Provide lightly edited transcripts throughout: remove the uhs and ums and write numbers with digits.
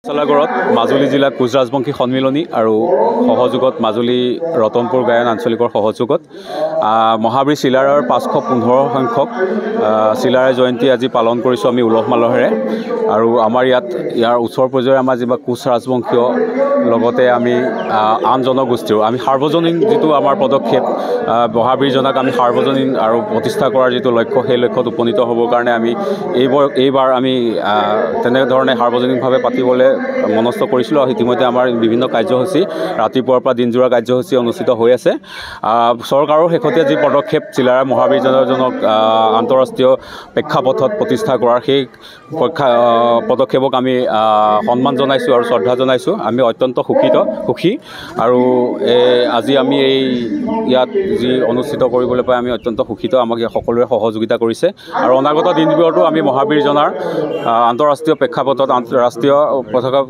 চলাগড়ত মাজুলী জিলা কোচ ৰাজবংশী সন্মিলনী আৰু সহযোগত মাজুলী ৰতনপুৰ গায়ন আঞ্চলিকৰ সহযোগত মহাবীৰ চিলাৰাৰ 515 সংখ্যক চিলাৰাৰ জয়ন্তী আজি পালন কৰিছোঁ আমি উলহ মালহেৰে। আৰু আমাৰ ইয়াৰ ওচৰ পৰ্যায়ৰ আমাৰ যিবা কোচ ৰাজবংশীয় লগতে আমি আন জনগোষ্ঠীৰ আমি সাৰ্বজনীন যিটো আমাৰ পদক্ষেপ মহাবীৰজনাক আমি সাৰ্বজনীন আৰু প্ৰতিষ্ঠা কৰাৰ যিটো লক্ষ্য সেই লক্ষ্যত উপনীত হ'বৰ কাৰণে আমি এইবাৰ আমি তেনেধৰণে সাৰ্বজনীনভাৱে পাতিবলৈ মনস্থ কৰিছিলোঁ। আৰু ইতিমধ্যে আমাৰ বিভিন্ন কাৰ্যসূচী ৰাতিপুৱাৰ পৰা দিনজোৰা কাৰ্যসূচী অনুষ্ঠিত হৈ আছে। চৰকাৰৰ শেহতীয়া যি পদক্ষেপ চিলাৰাৰ মহাবীৰজনক আন্তঃৰাষ্ট্ৰীয় প্ৰেক্ষাপটত প্ৰতিষ্ঠা কৰাৰ সেই পদক্ষেপক আমি সন্মান জনাইছোঁ আৰু শ্ৰদ্ধা জনাইছোঁ। আমি অত্যন্ত সুখী আৰু আজি আমি ইয়াত যি অনুষ্ঠিত কৰিবলৈ পাই আমি অত্যন্ত সুখিত। আমাক সকলোৰে সহযোগিতা কৰিছে আৰু অনাগত দিনবোৰতো আমি মহাবীৰজনাৰ আন্তঃৰাষ্ট্ৰীয় প্ৰেক্ষাপটত ৰাষ্ট্ৰীয় পতাকাত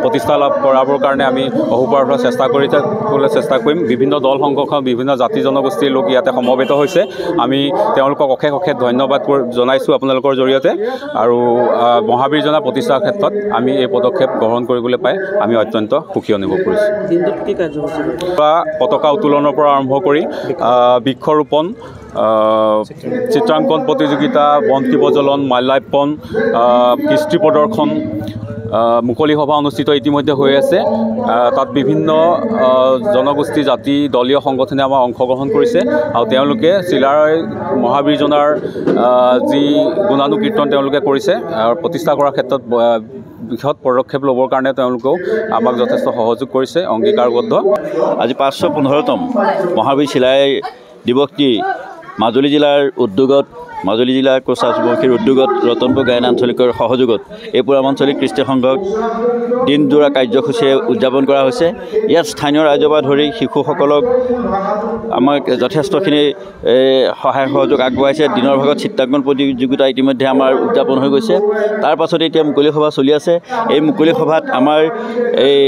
প্ৰতিষ্ঠা লাভ কৰাবৰ কাৰণে আমি অহোপৰা চেষ্টা কৰিম। বিভিন্ন দল সংগঠন বিভিন্ন জাতি জনগোষ্ঠীৰ লোক ইয়াতে সমবেত হৈছে। আমি তেওঁলোকক অশেষ ধন্যবাদ জনাইছোঁ আপোনালোকৰ জৰিয়তে। আৰু মহাবীৰজনা প্ৰতিষ্ঠাৰ ক্ষেত্ৰত আমি এই পদক্ষেপ গ্ৰহণ কৰিবলৈ পাই আমি অত্যন্ত সুখী অনুভৱ কৰিছোঁ। পতাকা উত্তোলনৰ পৰা আৰম্ভ কৰি বৃক্ষৰোপণ, চিত্ৰাংকন প্ৰতিযোগিতা, বন্তি প্ৰজ্বলন, মাল্যাৰ্পণ, কৃষ্টি প্ৰদৰ্শন, মুকলি সভা অনুষ্ঠিত ইতিমধ্যে হৈ আছে। তাত বিভিন্ন জনগোষ্ঠী জাতি দলীয় সংগঠনে আমাৰ অংশগ্ৰহণ কৰিছে আৰু তেওঁলোকে চিলাৰাৰ মহাবীৰজনাৰ যি গুণানুকীৰ্তন তেওঁলোকে কৰিছে আৰু প্ৰতিষ্ঠা কৰাৰ ক্ষেত্ৰত বৃহৎ পদক্ষেপ ল'বৰ কাৰণে তেওঁলোকেও আমাক যথেষ্ট সহযোগ কৰিছে, অংগীকাৰবদ্ধ। আজি 515তম মহাবীৰ চিলাই দিৱসটি মাজুলী জিলাৰ উদ্যোগত মাজুলী জিলা কোচ ৰাজবংশীৰ উদ্যোগত ৰতনপুৰ গায়ন আঞ্চলিকৰ সহযোগত এই পূৰ্বাঞ্চলিক কৃষ্টি সংঘক দিনজোৰা কাৰ্যসূচীৰে উদযাপন কৰা হৈছে। ইয়াত স্থানীয় ৰাইজৰ পৰা ধৰি শিশুসকলক আমাক যথেষ্টখিনি সহায় সহযোগ আগবঢ়াইছে। দিনৰ ভাগত চিত্ৰাংকন প্ৰতিযোগিতা ইতিমধ্যে আমাৰ উদযাপন হৈ গৈছে। তাৰ পাছতে এতিয়া মুকলি সভা চলি আছে। এই মুকলি সভাত আমাৰ এই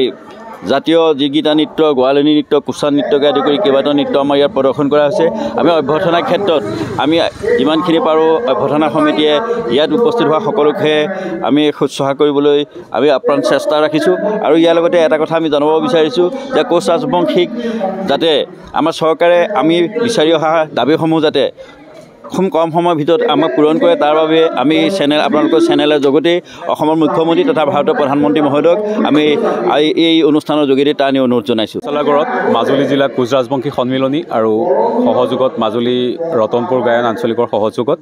জাতীয় যিকেইটা নৃত্য, গোৱালনী নৃত্য, কুচান নৃত্যকে আদি কৰি কেইবাটাও নৃত্য আমাৰ ইয়াত প্ৰদৰ্শন কৰা হৈছে। আমি অভ্যৰ্থনাৰ ক্ষেত্ৰত আমি যিমানখিনি পাৰোঁ অভ্যৰ্থনা সমিতিয়ে ইয়াত উপস্থিত হোৱা সকলোকে আমি শুশ্ৰূষা কৰিবলৈ আমি আপ্ৰাণ চেষ্টা ৰাখিছোঁ। আৰু ইয়াৰ লগতে এটা কথা আমি জনাব বিচাৰিছোঁ যে কোচ ৰাজবংশীক যাতে আমাৰ চৰকাৰে আমি বিচাৰি অহা দাবীসমূহ যাতে খুব কম সময়ৰ ভিতৰত আমাক পূৰণ কৰে, তাৰ বাবে আমি আপোনালোকৰ চেনেলৰ যোগেদি অসমৰ মুখ্যমন্ত্ৰী তথা ভাৰতৰ প্ৰধানমন্ত্ৰী মহোদয়ক আমি এই অনুষ্ঠানৰ যোগেদি তাৰ অনুৰোধ জনাইছোঁ। চলাগড়ত মাজুলী জিলা কোচ ৰাজবংশী সন্মিলনী আৰু সহযোগত মাজুলী ৰতনপুৰ গায়ন আঞ্চলিকৰ সহযোগত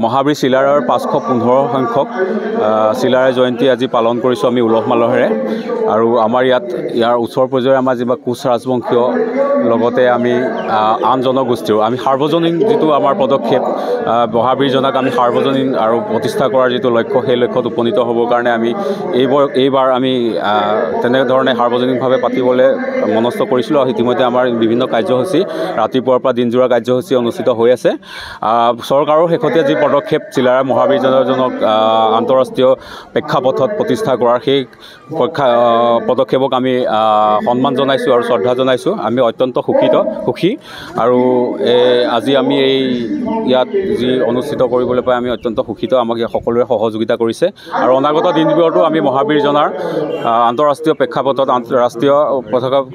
মহাবীৰ চিলাৰাৰ 515 সংখ্যক চিলাৰাৰ জয়ন্তী আজি পালন কৰিছোঁ আমি উলহ মালহেৰে। আৰু আমাৰ ইয়াৰ ওচৰ পৰ্যায়ৰ আমাৰ যিবা কোচ ৰাজবংশীয় লগতে আমি আন জনগোষ্ঠীৰ আমি সাৰ্বজনীন যিটো আমাৰ পদক্ষেপ মহাবীৰজনাক আমি সাৰ্বজনীন আৰু প্ৰতিষ্ঠা কৰাৰ যিটো লক্ষ্য সেই লক্ষ্যত উপনীত হ'বৰ কাৰণে আমি এইবাৰ আমি তেনেধৰণে সাৰ্বজনীনভাৱে পাতিবলৈ মনস্থ কৰিছিলোঁ। আৰু ইতিমধ্যে আমাৰ বিভিন্ন কাৰ্যসূচী ৰাতিপুৱাৰ পৰা দিনজোৰা কাৰ্যসূচী অনুষ্ঠিত হৈ আছে। চৰকাৰৰ শেহতীয়া যি পদক্ষেপ চিলাৰাৰ মহাবীৰজনক আন্তঃৰাষ্ট্ৰীয় প্ৰেক্ষাপটত প্ৰতিষ্ঠা কৰাৰ সেই পদক্ষেপক আমি সন্মান জনাইছোঁ আৰু শ্ৰদ্ধা জনাইছোঁ। আমি অত্যন্ত সুখী আৰু আজি আমি ইয়াত যি অনুষ্ঠিত কৰিবলৈ পাই আমি অত্যন্ত সুখিত। আমাক সকলোৰে সহযোগিতা কৰিছে আৰু অনাগত দিনবোৰতো আমি মহাবীৰজনাৰ আন্তঃৰাষ্ট্ৰীয় প্ৰেক্ষাপটত ৰাষ্ট্ৰীয় পতাকাত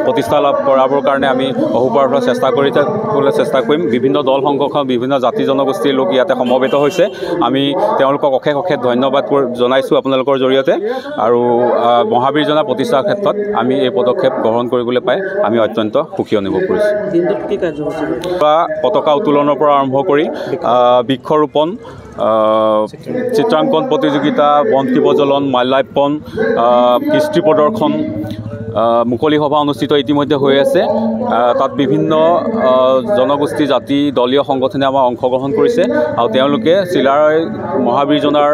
প্ৰতিষ্ঠা লাভ কৰাবৰ কাৰণে আমি অহোপৰা চেষ্টা কৰিম। বিভিন্ন দল সংগঠন বিভিন্ন জাতি জনগোষ্ঠীৰ লোক ইয়াতে সমবেত হৈছে। আমি তেওঁলোকক অশেষ ধন্যবাদ জনাইছোঁ আপোনালোকৰ জৰিয়তে। আৰু মহাবীৰজনা প্ৰতিষ্ঠাৰ ক্ষেত্ৰত আমি এই পদক্ষেপ গ্ৰহণ কৰিবলৈ পাই আমি অত্যন্ত সুখী অনুভৱ কৰিছোঁ। পতাকা উত্তোলনৰ পৰা আৰম্ভ কৰি বৃক্ষৰোপণ, চিত্ৰাংকন প্ৰতিযোগিতা, বন্তি প্ৰজ্বলন, মাল্যাৰ্পণ, কৃষ্টি প্ৰদৰ্শন, মুকলি সভা অনুষ্ঠিত ইতিমধ্যে হৈ আছে। তাত বিভিন্ন জনগোষ্ঠী জাতি দলীয় সংগঠনে আমাৰ অংশগ্ৰহণ কৰিছে আৰু তেওঁলোকে চিলাৰাৰ মহাবীৰজনাৰ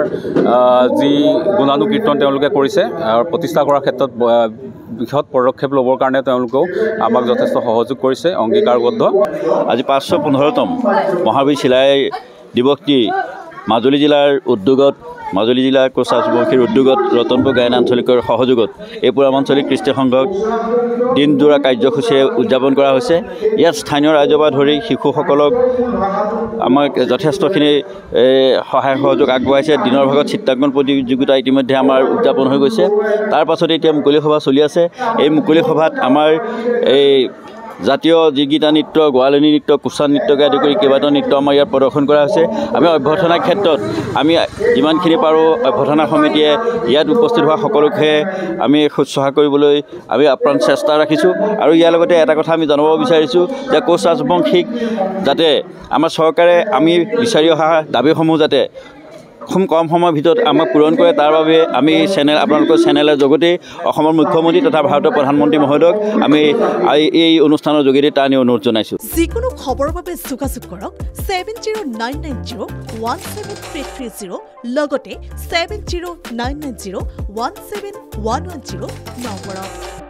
যি গুণানুকীৰ্তন তেওঁলোকে কৰিছে আৰু প্ৰতিষ্ঠা কৰাৰ ক্ষেত্ৰত বৃহৎ পদক্ষেপ ল'বৰ কাৰণে তেওঁলোকেও আমাক যথেষ্ট সহযোগ কৰিছে, অংগীকাৰবদ্ধ। আজি 515তম মহাবীৰ চিলাই দিৱসটি মাজুলী জিলাৰ উদ্যোগত মাজুলী জিলা কোচ ৰাজবংশীৰ উদ্যোগত ৰতনপুৰ গায়ন আঞ্চলিকৰ সহযোগত এই পূৰ্বাঞ্চলিক কৃষ্টি সংঘক দিনজোৰা কাৰ্যসূচীৰে উদযাপন কৰা হৈছে। ইয়াত স্থানীয় ৰাইজৰ পৰা ধৰি শিশুসকলক আমাক যথেষ্টখিনি সহায় সহযোগ আগবঢ়াইছে। দিনৰ ভাগত চিত্ৰাংকন প্ৰতিযোগিতা ইতিমধ্যে আমাৰ উদযাপন হৈ গৈছে। তাৰ পাছতে এতিয়া মুকলি সভা চলি আছে। এই মুকলি সভাত আমাৰ এই জাতীয় যিকেইটা নৃত্য, গোৱালনী নৃত্য, কুচা নৃত্যকে আদি কৰি কেইবাটাও নৃত্য আমাৰ ইয়াত প্ৰদৰ্শন কৰা হৈছে। আমি অভ্যৰ্থনাৰ ক্ষেত্ৰত আমি যিমানখিনি পাৰোঁ অভ্যৰ্থনা সমিতিয়ে ইয়াত উপস্থিত হোৱা সকলোকে আমি শুশ্ৰূষা কৰিবলৈ আমি আপ্ৰাণ চেষ্টা ৰাখিছোঁ। আৰু ইয়াৰ লগতে এটা কথা আমি জনাব বিচাৰিছোঁ যে কোচ ৰাজবংশীক যাতে আমাৰ চৰকাৰে আমি বিচাৰি অহা দাবীসমূহ যাতে খুব কম সময়ৰ ভিতৰত আমাক পূৰণ কৰে, তাৰ বাবে আমি আপোনালোকৰ চেনেলৰ যোগেদি অসমৰ মুখ্যমন্ত্ৰী তথা ভাৰতৰ প্ৰধানমন্ত্ৰী মহোদয়ক আমি এই অনুষ্ঠানৰ যোগেদি তাৰ অনুৰোধ জনাইছোঁ। যিকোনো খবৰৰ বাবে যোগাযোগ কৰক 7099017330 লগতে 7099017110 নম্বৰত।